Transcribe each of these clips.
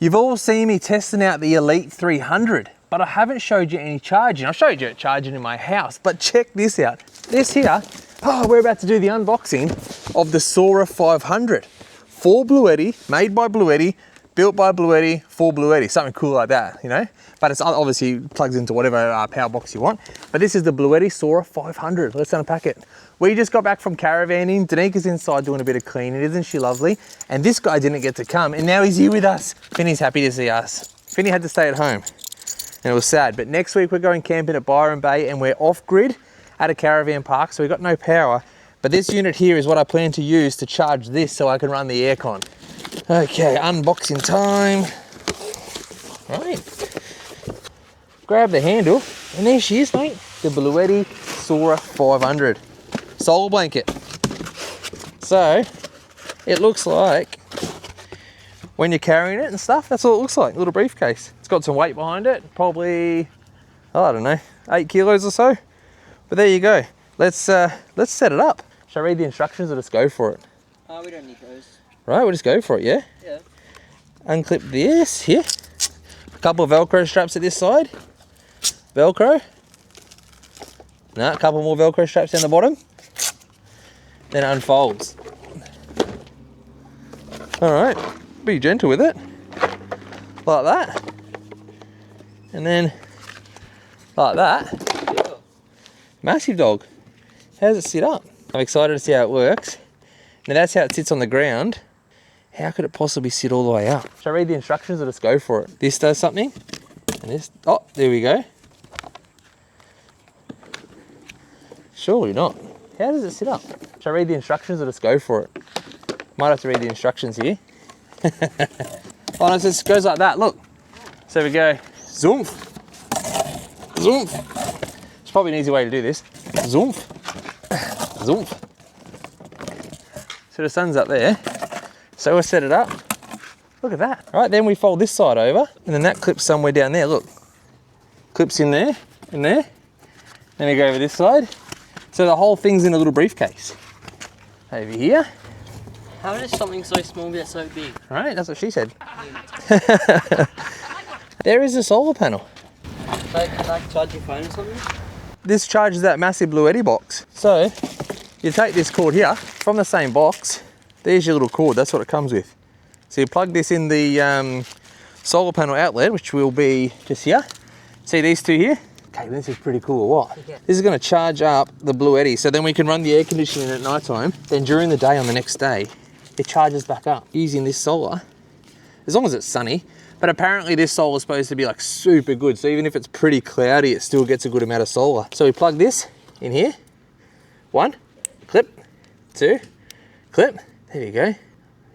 You've all seen me testing out the Elite 300, but I haven't showed you any charging. I showed you it charging in my house, but check this out. This here, we're about to do the unboxing of the Sora 500. For Bluetti, made by Bluetti, built by Bluetti, for Bluetti, something cool like that, you know? But it's obviously plugs into whatever power box you want. But this is the Bluetti Sora 500. Let's unpack it. We just got back from caravanning. Danika's inside doing a bit of cleaning, isn't she lovely? And this guy didn't get to come, and now he's here with us. Finny's happy to see us. Finny had to stay at home, and it was sad. But next week we're going camping at Byron Bay, and we're off-grid at a caravan park, so we've got no power. But this unit here is what I plan to use to charge this so I can run the aircon. Okay, unboxing time. Right. Grab the handle, and there she is, mate. The Bluetti Sora 500. Solar blanket. So, it looks like, when you're carrying it and stuff, that's all it looks like, a little briefcase. It's got some weight behind it, probably, I don't know, 8 kilos or so. But there you go. Let's set it up. Should I read the instructions or just go for it? We don't need those. Right, we'll just go for it, yeah? Yeah. Unclip this here. A couple of Velcro straps at this side. Velcro. No, a couple more Velcro straps down the bottom. Then it unfolds. All right, be gentle with it. Like that. And then like that. Massive dog. How does it sit up? I'm excited to see how it works. Now that's how it sits on the ground. How could it possibly sit all the way up? Should I read the instructions or just go for it? This does something, and this, oh, there we go. Surely not. How does it sit up? Should I read the instructions or just go for it? Might have to read the instructions here. Oh, no, it just goes like that, look. So we go, zoomph, zoomph. It's probably an easy way to do this. Zoomph, zoomph. So the sun's up there. So we'll set it up. Look at that. All right, then we fold this side over, and then that clips somewhere down there, look. Clips in there, in there. Then we go over this side. So the whole thing's in a little briefcase. Over here. How does something so small get so big? Right, that's what she said. There is a solar panel. So can I charge your phone or something? This charges that massive Bluetti box. So you take this cord here from the same box. There's your little cord, that's what it comes with. So you plug this in the solar panel outlet, which will be just here. See these two here? Okay, this is pretty cool, or what? Yeah. This is gonna charge up the Bluetti, so then we can run the air conditioning at night time. Then during the day on the next day, it charges back up using this solar, as long as it's sunny. But apparently this solar is supposed to be like super good. So even if it's pretty cloudy, it still gets a good amount of solar. So we plug this in here. 1, clip, 2, clip. There you go.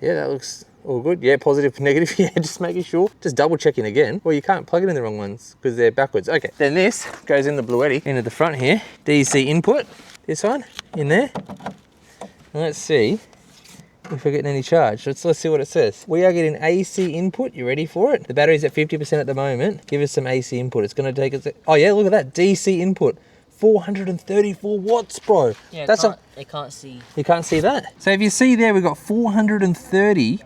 Yeah, that looks all good. Yeah, positive, negative. Yeah, just making sure. Just double checking again. Well, you can't plug it in the wrong ones because they're backwards. Okay, then this goes in the Bluetti into the front here. DC input, this one in there. And let's see if we're getting any charge. Let's see what it says. We are getting AC input. You ready for it? The battery's at 50% at the moment. Give us some AC input. It's going to take us. Oh yeah, look at that DC input. 434 watts, bro. Yeah, that's they can't see. You can't see that. So if you see there, we've got 430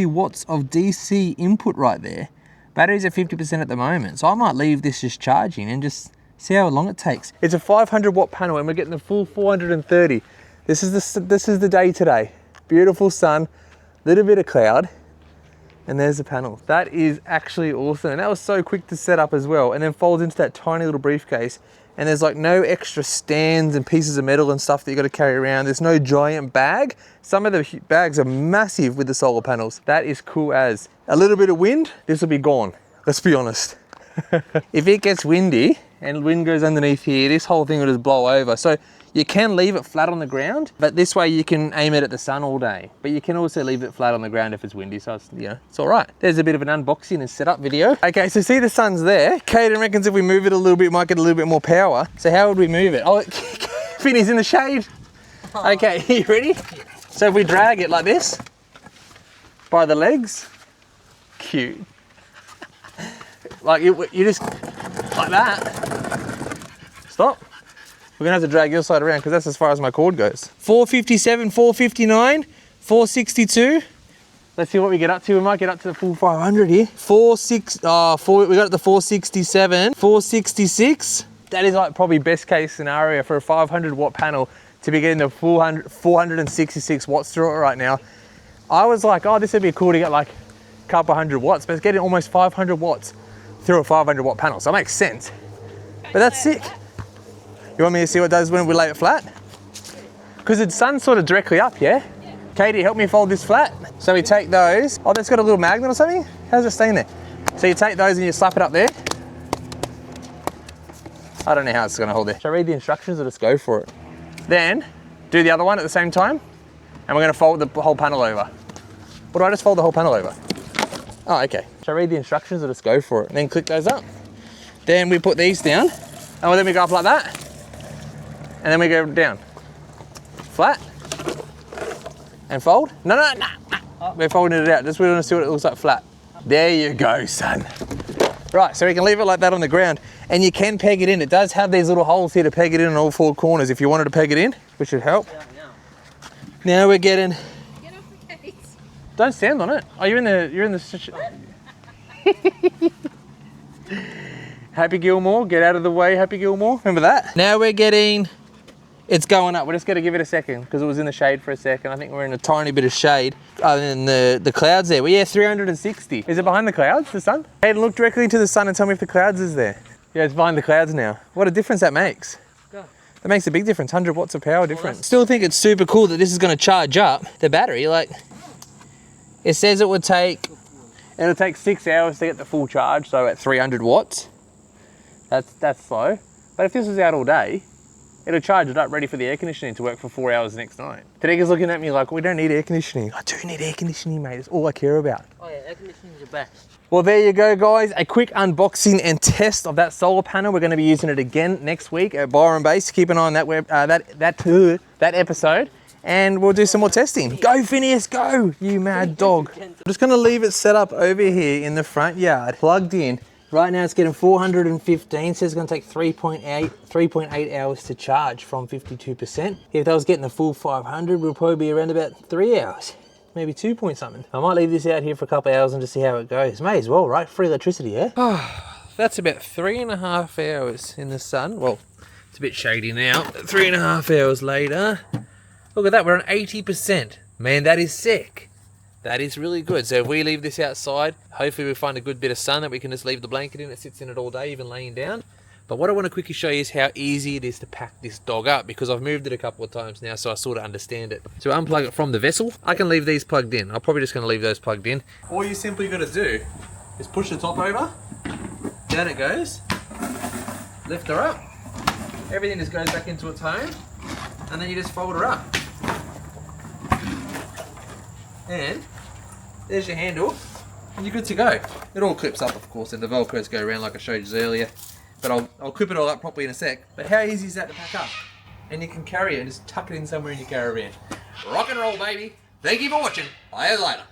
watts of DC input right there. Battery's at 50% at the moment. So I might leave this just charging and just see how long it takes. It's a 500 watt panel and we're getting the full 430. This is the day today. Beautiful sun, little bit of cloud, and there's the panel. That is actually awesome. And that was so quick to set up as well. And then folds into that tiny little briefcase. And there's like no extra stands and pieces of metal and stuff that you got to carry around. There's no giant bag. Some of the bags are massive with the solar panels. That is cool as. A little bit of wind, this will be gone. Let's be honest. If it gets windy and wind goes underneath here, this whole thing will just blow over. So you can leave it flat on the ground, but this way you can aim it at the sun all day. But you can also leave it flat on the ground if it's windy, so it's, you know, it's all right. There's a bit of an unboxing and setup video. Okay, so see the sun's there. Caden reckons if we move it a little bit, might get a little bit more power. So how would we move it? Oh, Finny's in the shade. Okay, you ready? So if we drag it like this, by the legs, cute. Like you just, like that. Stop. We're gonna have to drag your side around because that's as far as my cord goes. 457, 459, 462, Let's see what we get up to. We might get up to the full 500 here. We got it to 467, 466. That is like probably best case scenario for a 500 watt panel to be getting the 466 watts through it right now. I was like, oh, this would be cool to get like a couple hundred watts, but it's getting almost 500 watts through a 500 watt panel. So it makes sense. But that's sick. You want me to see what it does when we lay it flat? Because the sun's sort of directly up, yeah? Katie, help me fold this flat. So we take those. Oh, that's got a little magnet or something? How's it staying there? So you take those and you slap it up there. I don't know how it's gonna hold there. Should I read the instructions or just go for it? Then, do the other one at the same time, and we're gonna fold the whole panel over. What do I just fold the whole panel over? Oh, okay. Should I read the instructions or just go for it? And then click those up. Then we put these down, and then we go up like that, and then we go down. Flat, and fold. No. We're folding it out. Just we want to see what it looks like flat. There you go, son. Right, so we can leave it like that on the ground, and you can peg it in. It does have these little holes here to peg it in on all four corners if you wanted to peg it in, which should help. Now we're getting. Get off the case. Don't stand on it. Oh, you're in the. Happy Gilmore, get out of the way, Happy Gilmore. Remember that? Now we're getting. It's going up. We're just going to give it a second because it was in the shade for a second. I think we're in a tiny bit of shade other than the clouds there. Well, yeah, 360. Is it behind the clouds, the sun? Hey, look directly into the sun and tell me if the clouds is there. Yeah, it's behind the clouds now. What a difference that makes. Yeah. That makes a big difference, 100 watts of power difference. Still think it's super cool that this is going to charge up the battery. Like, it says it would take, it'll take 6 hours to get the full charge, so at 300 watts. That's slow. But if this was out all day, it'll charge it up ready for the air conditioning to work for 4 hours the next night. Tadega's looking at me like, we don't need air conditioning. I do need air conditioning, mate. It's all I care about. Oh yeah, air conditioning is the best. Well, there you go, guys. A quick unboxing and test of that solar panel. We're going to be using it again next week at Byron Base. Keep an eye on that episode, and we'll do some more testing. Go, Phineas, go, you mad dog. I'm just going to leave it set up over here in the front yard, plugged in. Right now it's getting 415, so it's going to take 3.8 hours to charge from 52%. If I was getting a full 500, we'll probably be around about 3 hours, maybe 2 point something. I might leave this out here for a couple of hours and just see how it goes. May as well, right? Free electricity, yeah? That's about 3.5 hours in the sun. Well, it's a bit shady now. 3.5 hours later. Look at that, we're on 80%. Man, that is sick. That is really good. So if we leave this outside, hopefully we find a good bit of sun that we can just leave the blanket in. It sits in it all day, even laying down. But what I want to quickly show you is how easy it is to pack this dog up, because I've moved it a couple of times now, so I sort of understand it. So unplug it from the vessel. I can leave these plugged in. I'm probably just going to leave those plugged in. All you simply got to do is push the top over. Down it goes. Lift her up. Everything just goes back into its home. And then you just fold her up. And there's your handle, and you're good to go. It all clips up, of course, and the Velcros go around like I showed you earlier. But I'll clip it all up properly in a sec. But how easy is that to pack up? And you can carry it and just tuck it in somewhere in your caravan. Rock and roll, baby. Thank you for watching. Bye later.